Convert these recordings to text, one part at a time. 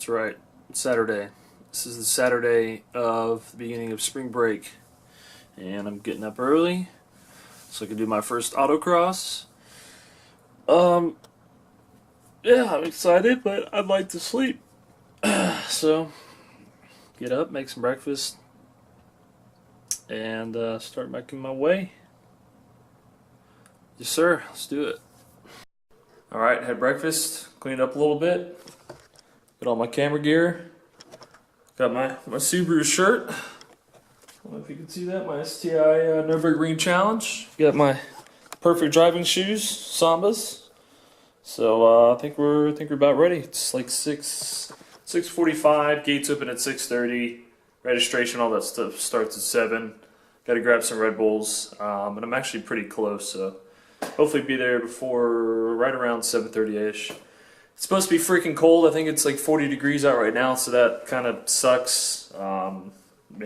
That's right. It's Saturday. This is the Saturday of the beginning of spring break. And I'm getting up early so I can do my first autocross. Yeah, I'm excited, but I'd like to sleep. So, get up, make some breakfast, and start making my way. Yes, sir. Let's do it. Alright, had breakfast, cleaned up a little bit, got all my camera gear, got my Subaru shirt. I don't know if you can see that, my STI Nürburgring Challenge. Got my perfect driving shoes, Sambas. So I think we're about ready. It's like 6:45. Gates open at 6:30. Registration, all that stuff starts at 7. Got to grab some Red Bulls, and I'm actually pretty close. So hopefully be there before right around 7:30ish. It's supposed to be freaking cold. I think it's like 40 degrees out right now, so that kind of sucks. I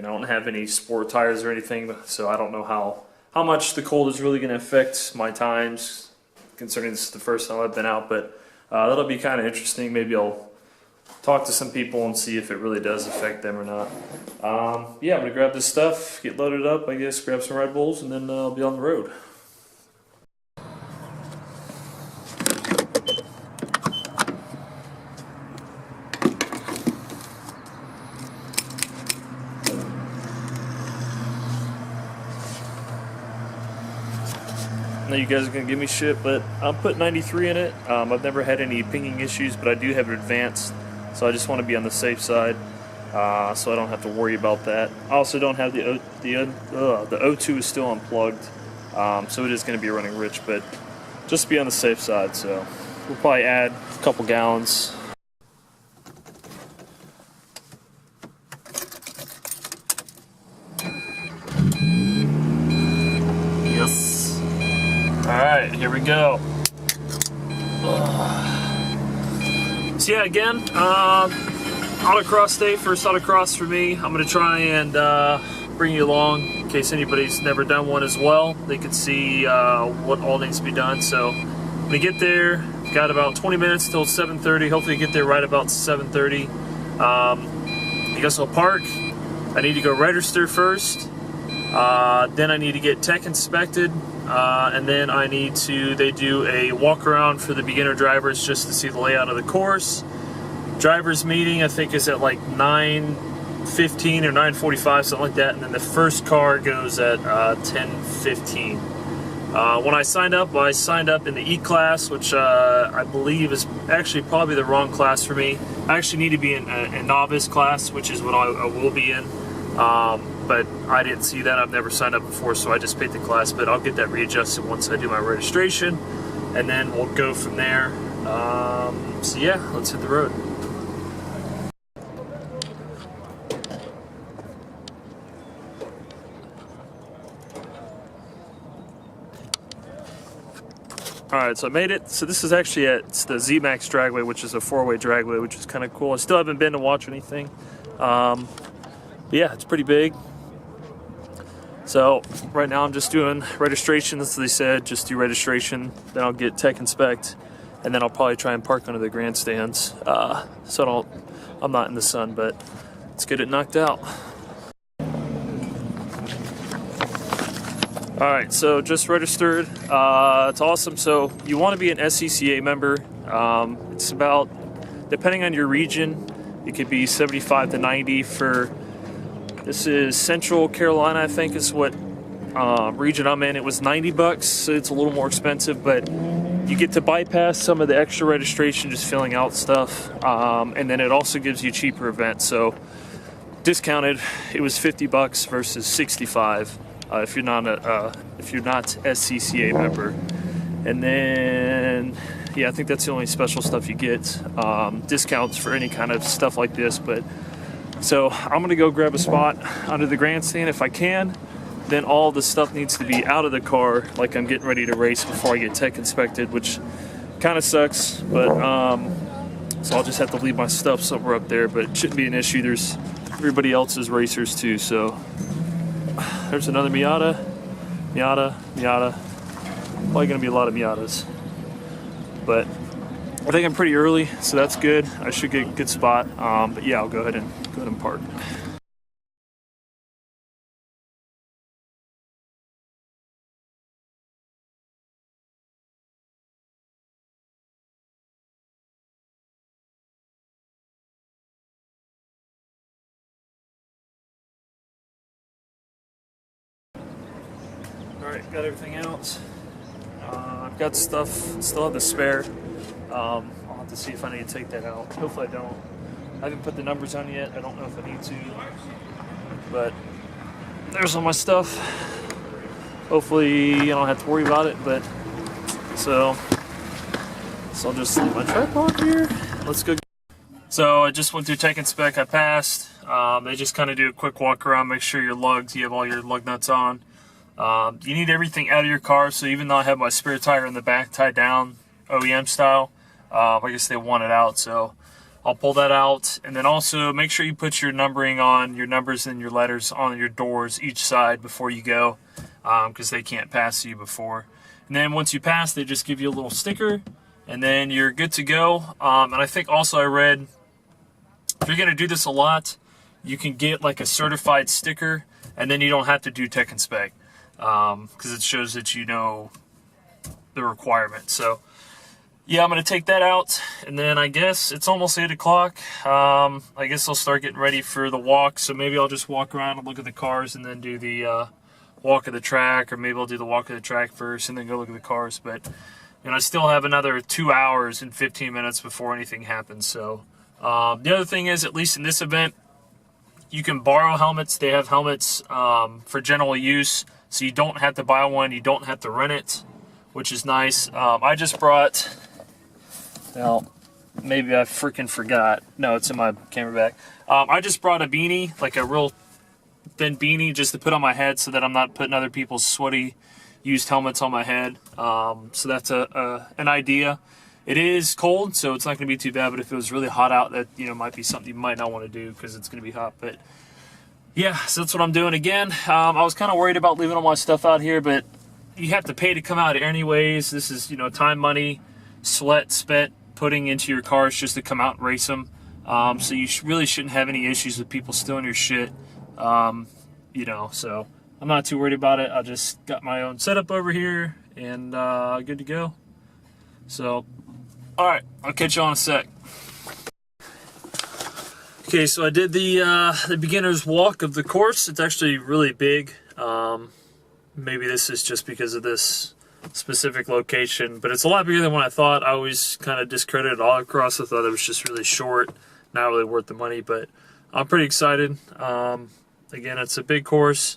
don't have any sport tires or anything, so I don't know how much the cold is really going to affect my times, considering this is the first time I've been out, but that'll be kind of interesting. Maybe I'll talk to some people and see if it really does affect them or not. Yeah, I'm going to grab this stuff, get loaded up, I guess, grab some Red Bulls, and then I'll be on the road. I know you guys are going to give me shit, but I'll put 93 in it. I've never had any pinging issues, but I do have it advanced, so I just want to be on the safe side, so I don't have to worry about that. I also don't have the O2 is still unplugged, so it is going to be running rich, but just to be on the safe side, so we'll probably add a couple gallons. Alright, here we go. So yeah, again, autocross day, first autocross for me. I'm going to try and bring you along in case anybody's never done one as well. They can see what all needs to be done. So when we get there, got about 20 minutes till 7:30. Hopefully get there right about 7:30. I guess I'll park. I need to go register first. Then I need to get tech inspected. And then they do a walk around for the beginner drivers just to see the layout of the course. Drivers meeting, I think, is at like 9:15 or 9:45, something like that. And then the first car goes at 10:15. When I signed up in the E class, which I believe is actually probably the wrong class for me. I actually need to be in a novice class, which is what I will be in. But I didn't see that. I've never signed up before, so I just paid the class, but I'll get that readjusted once I do my registration, and then we'll go from there. So yeah, let's hit the road. Alright, so I made it. So this is actually it's the Z-Max dragway, which is a 4-way dragway, which is kind of cool. I still haven't been to watch anything. But yeah, it's pretty big. So right now I'm just doing registration, as they said, just do registration, then I'll get tech inspect, and then I'll probably try and park under the grandstands, so I'm not in the sun, but let's get it knocked out. Alright, so just registered. It's awesome. So you want to be an SCCA member. It's about, depending on your region, it could be 75 to 90 for. This is Central Carolina, I think is what region I'm in. It was $90, so it's a little more expensive, but you get to bypass some of the extra registration, just filling out stuff, and then it also gives you cheaper events. So discounted, it was $50 versus $65 if you're not SCCA member. And then yeah, I think that's the only special stuff you get, discounts for any kind of stuff like this, but. So I'm going to go grab a spot under the grandstand if I can. Then all the stuff needs to be out of the car, like I'm getting ready to race before I get tech inspected, which kind of sucks. But so I'll just have to leave my stuff somewhere up there, but it shouldn't be an issue. There's everybody else's racers too. So there's another Miata. Probably going to be a lot of Miatas. But I think I'm pretty early, so that's good. I should get a good spot. But yeah, I'll go ahead and park. All right, got everything out. I've got stuff, still have the spare. I'll have to see if I need to take that out. Hopefully I don't. I haven't put the numbers on yet. I don't know if I need to, but there's all my stuff. Hopefully I don't have to worry about it, but so I'll just leave my tripod here. Let's go. So I just went through tech and spec. I passed. They just kind of do a quick walk around, make sure your lugs, you have all your lug nuts on. You need everything out of your car, so even though I have my spare tire in the back tied down OEM style, I guess they want it out, so I'll pull that out. And then also make sure you put your numbering on, your numbers and your letters on your doors each side before you go, because they can't pass you before. And then once you pass, they just give you a little sticker, and then you're good to go. And I think also I read, if you're going to do this a lot, you can get like a certified sticker, and then you don't have to do tech and spec. Because it shows that you know the requirement. So yeah, I'm going to take that out, and then I guess it's almost 8 o'clock. I guess I'll start getting ready for the walk, so maybe I'll just walk around and look at the cars and then do the walk of the track, or maybe I'll do the walk of the track first and then go look at the cars. But I still have another 2 hours and 15 minutes before anything happens. So the other thing is, at least in this event, you can borrow helmets. They have helmets for general use, so you don't have to buy one, you don't have to rent it, which is nice. I just brought, well, maybe I freaking forgot. No, it's in my camera bag. I just brought a beanie, like a real thin beanie, just to put on my head so that I'm not putting other people's sweaty, used helmets on my head. So that's an idea. It is cold, so it's not going to be too bad, but if it was really hot out, that might be something you might not want to do because it's going to be hot. But yeah, so that's what I'm doing again. I was kind of worried about leaving all my stuff out here, but you have to pay to come out anyways. This is, time, money, sweat, spent, putting into your cars just to come out and race them. So you really shouldn't have any issues with people stealing your shit. So I'm not too worried about it. I just got my own setup over here and good to go. So, all right, I'll catch you on a sec. Okay, so I did the beginner's walk of the course. It's actually really big. Maybe this is just because of this specific location, but it's a lot bigger than what I thought. I always kind of discredited autocross. I thought it was just really short, not really worth the money, but I'm pretty excited. Again, it's a big course.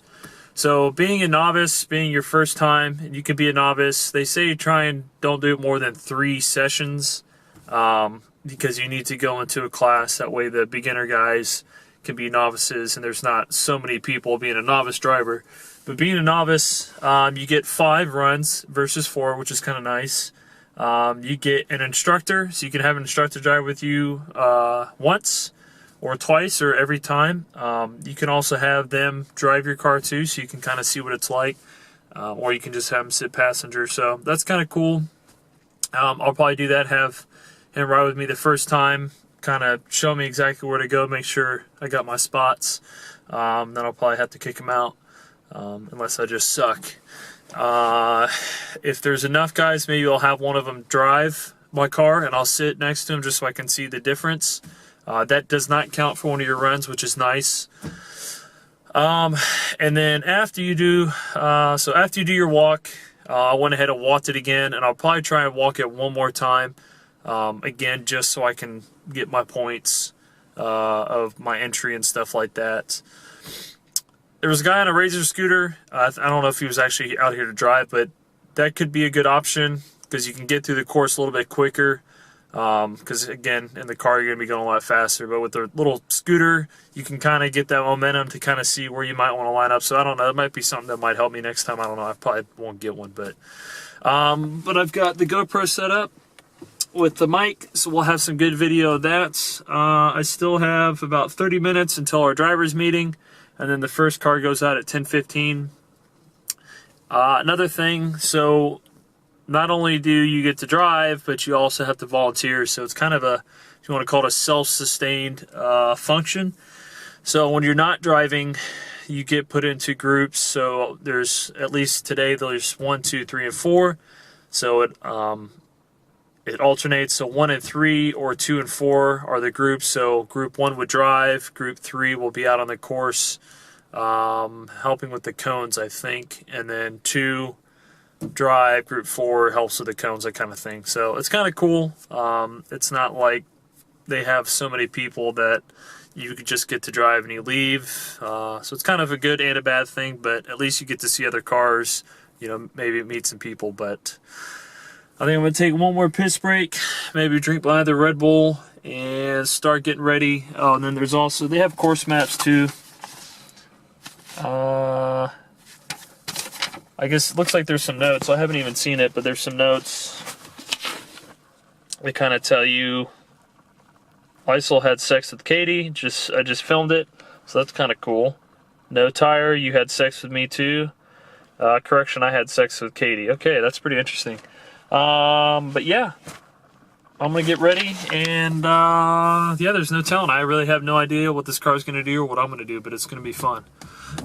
So being a novice, being your first time, and you can be a novice, they say try and don't do it more than 3 sessions. Because you need to go into a class. That way the beginner guys can be novices, and there's not so many people being a novice driver. But being a novice, you get 5 runs versus 4, which is kind of nice. You get an instructor, so you can have an instructor drive with you once or twice or every time. You can also have them drive your car too, so you can kind of see what it's like. Or you can just have them sit passenger. So that's kind of cool. I'll probably do that, have him ride with me the first time, kind of show me exactly where to go, make sure I got my spots. Then I'll probably have to kick him out, unless I just suck. If there's enough guys, maybe I'll have one of them drive my car and I'll sit next to him just so I can see the difference. That does not count for one of your runs, which is nice. And then after you do, after you do your walk, I went ahead and walked it again, and I'll probably try and walk it one more time. Again, just so I can get my points of my entry and stuff like that. There was a guy on a Razor scooter. I don't know if he was actually out here to drive, but that could be a good option because you can get through the course a little bit quicker. Because again, in the car you're going to be going a lot faster, but with the little scooter you can kind of get that momentum to kind of see where you might want to line up. So I don't know, it might be something that might help me next time. I don't know, I probably won't get one, but I've got the GoPro set up with the mic, so we'll have some good video of that. I still have about 30 minutes until our driver's meeting, and then the first car goes out at 10:15. Another thing, so not only do you get to drive, but you also have to volunteer. So it's kind of a, if you want to call it a self-sustained function. So when you're not driving, you get put into groups. So there's, at least today, there's 1, 2, 3, and 4. So it alternates. So 1 and 3 or 2 and 4 are the groups. So group 1 would drive, group 3 will be out on the course, helping with the cones, I think, and then 2 drive, group 4 helps with the cones, that kind of thing. So it's kind of cool. It's not like they have so many people that you could just get to drive and you leave. So it's kind of a good and a bad thing, but at least you get to see other cars, you know, maybe meet some people. But I think I'm going to take one more piss break, maybe drink by the Red Bull, and start getting ready. Oh, and then there's also, they have course maps too. I guess it looks like there's some notes. I haven't even seen it, but there's some notes. They kind of tell you, Isel had sex with Katie. I just filmed it, so that's kind of cool. No tire, you had sex with me too. Correction, I had sex with Katie. Okay, that's pretty interesting. But yeah, I'm gonna get ready, and yeah, there's no telling. I really have no idea what this car is gonna do or what I'm gonna do, but it's gonna be fun.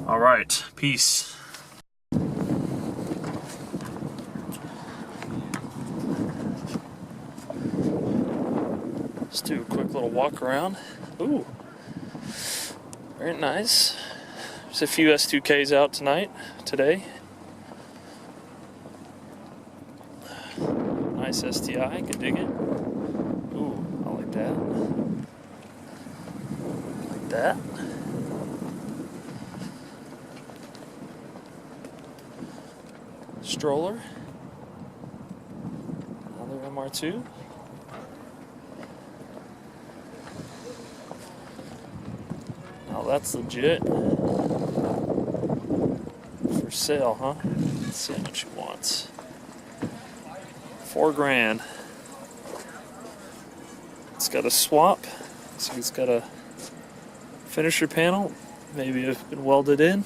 All right, peace. Let's do a quick little walk around. Ooh, very nice. There's a few S2Ks out today. Nice STI, can dig it. Ooh, I like that. Like that. Stroller. Another MR2. Now that's legit. For sale, huh? Let's see how much he wants. $4 grand. It's got a swap. So it's got a finisher panel. Maybe it's been welded in.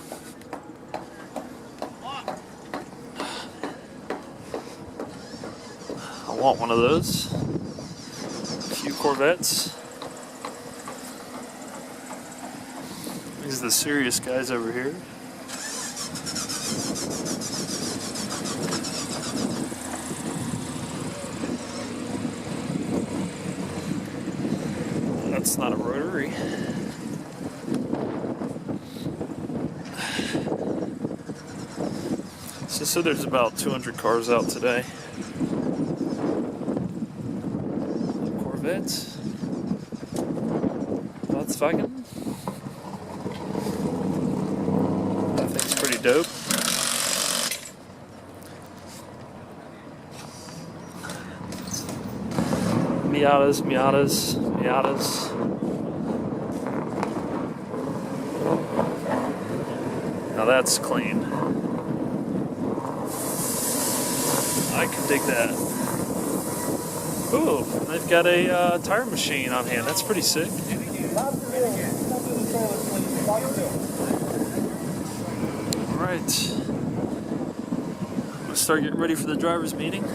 I want one of those. A few Corvettes. These are the serious guys over here. That's not a rotary. So there's about 200 cars out today. Corvettes. Volkswagen. I think it's pretty dope. Miatas. Now that's clean. I can dig that. Ooh, they've got a tire machine on hand. That's pretty sick. Alright. I'm gonna start getting ready for the driver's meeting.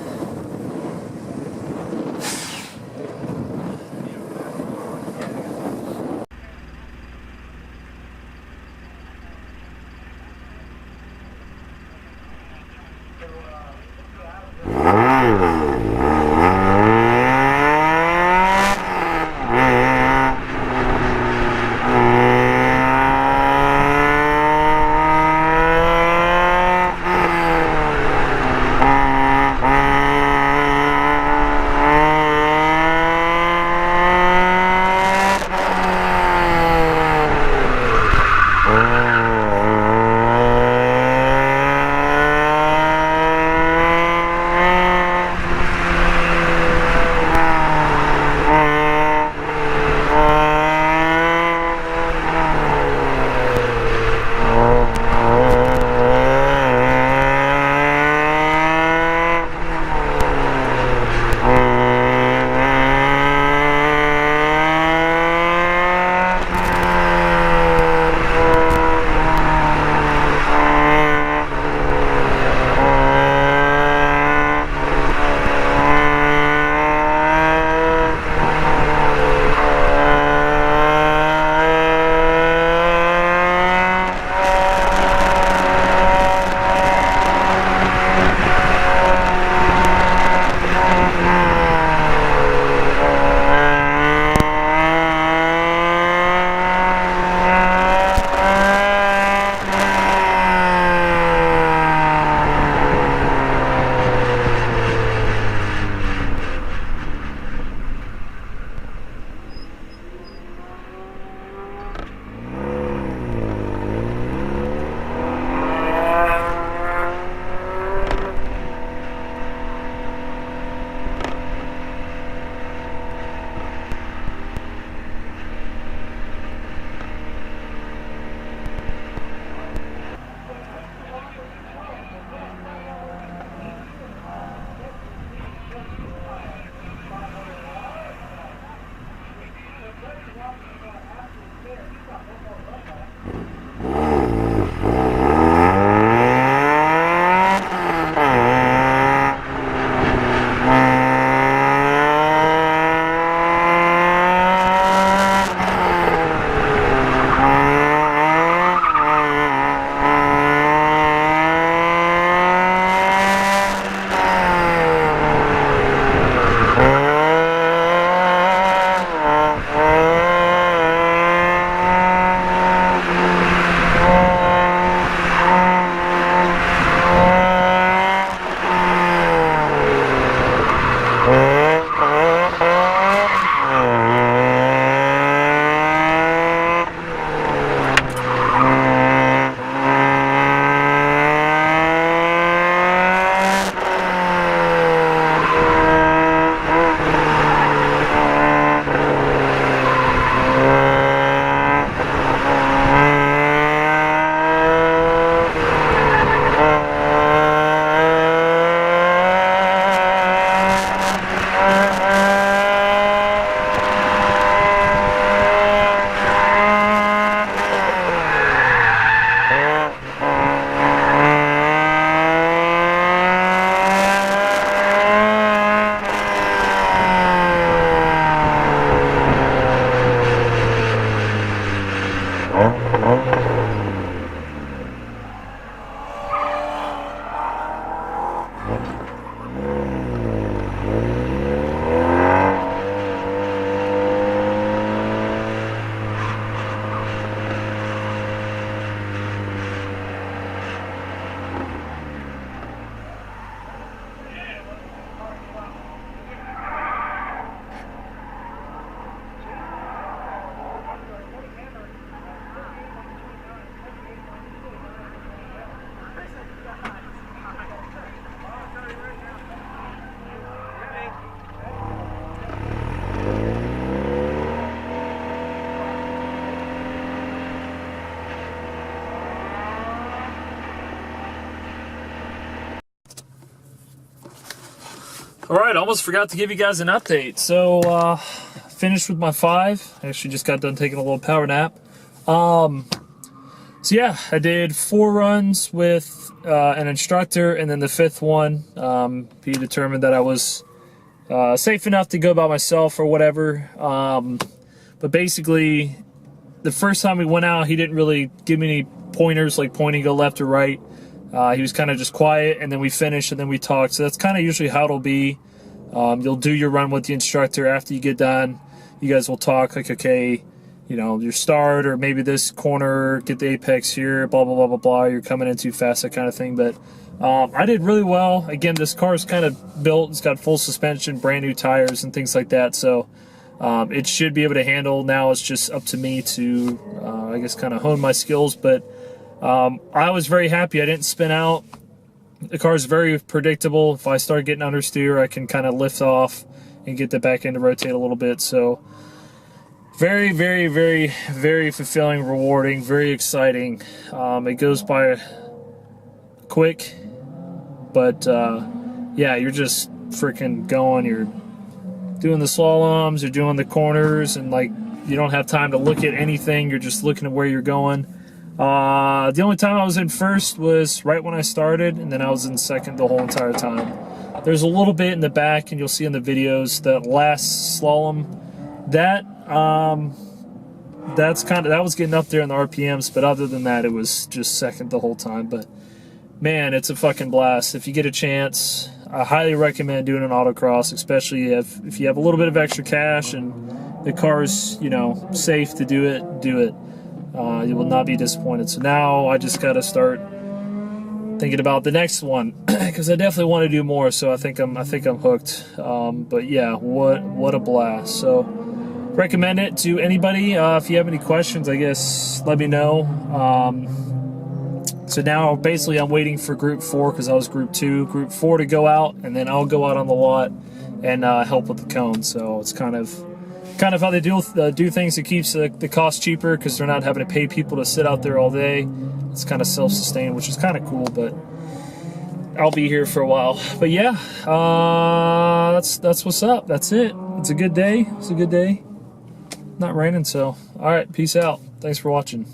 All right, almost forgot to give you guys an update. So, finished with my 5. I actually just got done taking a little power nap. So yeah, I did 4 runs with an instructor, and then the 5th one, he determined that I was safe enough to go by myself or whatever. But basically, the first time we went out, he didn't really give me any pointers, like pointing go left or right. He was kind of just quiet, and then we finished, and then we talked. So that's kind of usually how it'll be. You'll do your run with the instructor. After you get done, you guys will talk, like, okay, you know, your start, or maybe this corner, get the apex here, blah, blah, blah, blah, blah, you're coming in too fast, that kind of thing. But I did really well. Again, this car is kind of built, it's got full suspension, brand new tires and things like that, so it should be able to handle. Now it's just up to me to, I guess, kind of hone my skills. But I was very happy. I didn't spin out. The car is very predictable. If I start getting understeer, I can kind of lift off and get the back end to rotate a little bit. So very, very, very, very fulfilling, rewarding, very exciting. It goes by quick, but yeah, you're just freaking going. You're doing the slaloms, you're doing the corners, and like you don't have time to look at anything. You're just looking at where you're going. The only time I was in first was right when I started, and then I was in second the whole entire time. There's a little bit in the back, and you'll see in the videos, that last slalom, that was getting up there in the RPMs, but other than that, it was just second the whole time. But man, it's a fucking blast. If you get a chance, I highly recommend doing an autocross, especially if you have a little bit of extra cash and the car's, you know, safe to do it, do it. You will not be disappointed. So now I just got to start thinking about the next one, because I definitely want to do more. So I think I'm hooked. But yeah, what a blast. So recommend it to anybody. If you have any questions, I guess let me know. So now basically I'm waiting for Group 4, because I was Group 2, Group 4 to go out, and then I'll go out on the lot and help with the cone. So it's kind of how they do things. It keeps the cost cheaper, because they're not having to pay people to sit out there all day. It's kind of self-sustained, which is kind of cool, but I'll be here for a while. But yeah, that's what's up. That's it. It's a good day. It's a good day. Not raining, so all right, peace out. Thanks for watching.